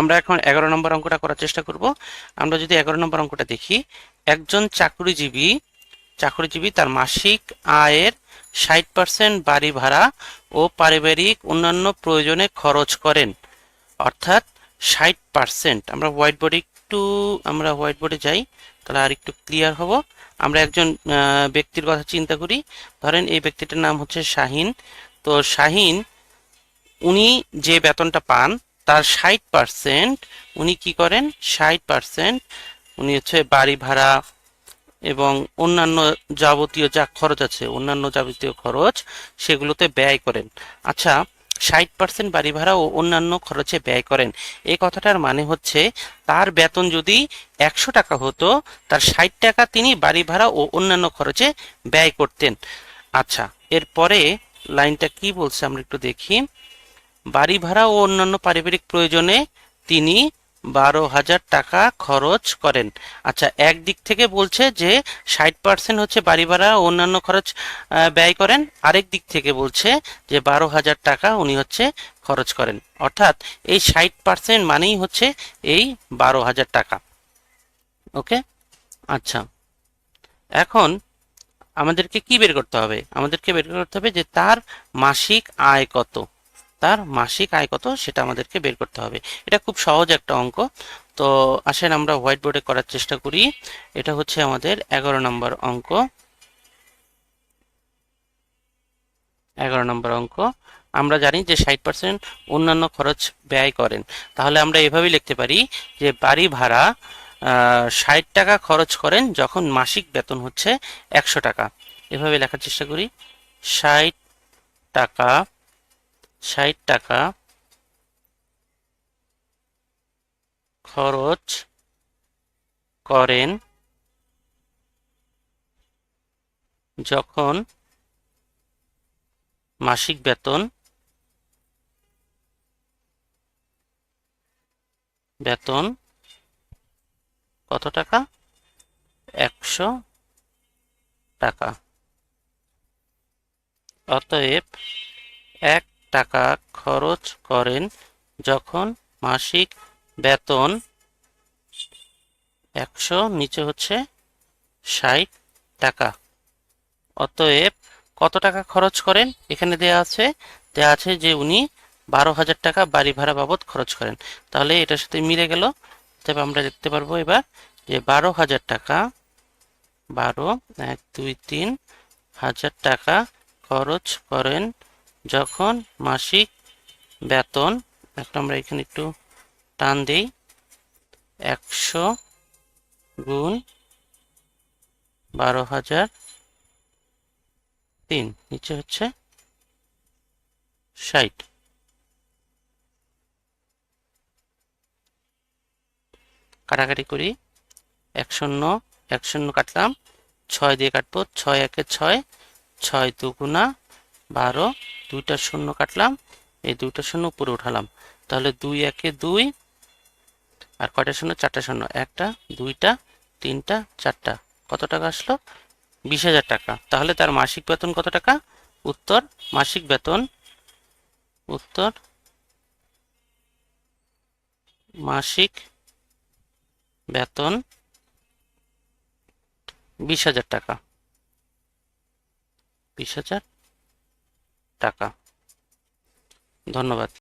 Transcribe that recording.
আমরা এখন 11 নম্বর অঙ্কটা করার চেষ্টা করব। আমরা যদি 11 নম্বর অঙ্কটা দেখি, একজন চাকরিজীবী তার মাসিক আয়ের 60% বাড়ি ভাড়া ও পারিবারিক অন্যান্য প্রয়োজনে খরচ করেন। অর্থাৎ 60%। আমরা হোয়াইট বোর্ডে যাই, তাহলে আর একটু ক্লিয়ার হব। আমরা একজন ব্যক্তির কথা চিন্তা করি। ধরেন এই ব্যক্তিটার নাম হচ্ছে শাহিন। তো শাহিন, উনি যে বেতনটা পান তার 60% উনি কি করেন, 60% উনি হচ্ছে বাড়ি ভাড়া এবং অন্যান্য যাবতীয় খরচ সেগুলোতে ব্যয় করেন। আচ্ছা, 60% বাড়ি ভাড়া ও অন্যান্য খরচে ব্যয় করেন, এই কথাটার মানে হচ্ছে তার বেতন যদি 100 টাকা হতো, তার 60 টাকা তিনি বাড়ি ভাড়া ও অন্যান্য খরচে ব্যয় করতেন। আচ্ছা, এরপরে লাইনটা কি বলছে আমরা একটু দেখি। বাড়ি ভাড়া ও অন্যান্য পারিবারিক প্রয়োজনে তিনি 12,000 টাকা খরচ করেন। আচ্ছা, একদিক থেকে বলছে যে 60% হচ্ছে বাড়ি ভাড়া ও অন্যান্য খরচ ব্যয় করেন, আরেক দিক থেকে বলছে যে 12,000 টাকা উনি হচ্ছে খরচ করেন। অর্থাৎ এই 60% মানেই হচ্ছে এই 12,000 টাকা। ওকে। আচ্ছা, এখন আমাদেরকে কি বের করতে হবে? আমাদেরকে বের করতে হবে যে তার মাসিক আয় কত। সেটা আমাদেরকে বের করতে হবে। এটা খুব সহজ একটা অঙ্ক। তো আসেন আমরা হোয়াইট বোর্ডে করার চেষ্টা করি। এটা হচ্ছে আমাদের 11 নম্বর অঙ্ক। 11 নম্বর অঙ্ক। আমরা জানি যে 60% অন্যান্য খরচ ব্যয় করেন। তাহলে আমরা এভাবেই লিখতে পারি যে বাড়ি ভাড়া 60 টাকা খরচ করেন যখন মাসিক বেতন হচ্ছে 100 টাকা। এভাবে লেখার চেষ্টা করি। 60 টাকা 60 টাকা খরচ করেন যখন মাসিক বেতন কত টাকা? 100 টাকা। অতএব 1 টাকা খরচ করেন যখন মাসিক বেতন 100, নিচে হচ্ছে 60 টাকা। অতএব কত টাকা খরচ করেন? এখানে দেয়া আছে যে উনি 12,000 টাকা বাড়ি ভাড়া বাবদ খরচ করেন। তাহলে এটার সাথে মিলে গেল। তবে আমরা দেখতে পারবো এবার যে 12,000 টাকা, 12, 1, 2, 3,000 টাকা খরচ করেন যখন মাসিক বেতন, একটা আমরা এখানে একটু টান দেই, 100 গুণ 12,003, নিচে হচ্ছে 60। কাটাকাটি করি। 1 শূন্য 1 শূন্য কাটলাম, 6 দিয়ে কাটবো, 6 একে 6, 6 দুগুণা 12, 2টা শূন্য কাটলাম, এই 2টা শূন্য উপরে উঠালাম। তাহলে 2 একে 2, আর কয়টা শূন্য? 4টা শূন্য, 1টা 2টা 3টা 4টা। কত টাকা আসলো? 20,000 টাকা। তাহলে তার মাসিক বেতন কত টাকা? উত্তর, মাসিক বেতন উত্তর মাসিক বেতন 20,000 টাকা। 20,000 টাকা। ধন্যবাদ।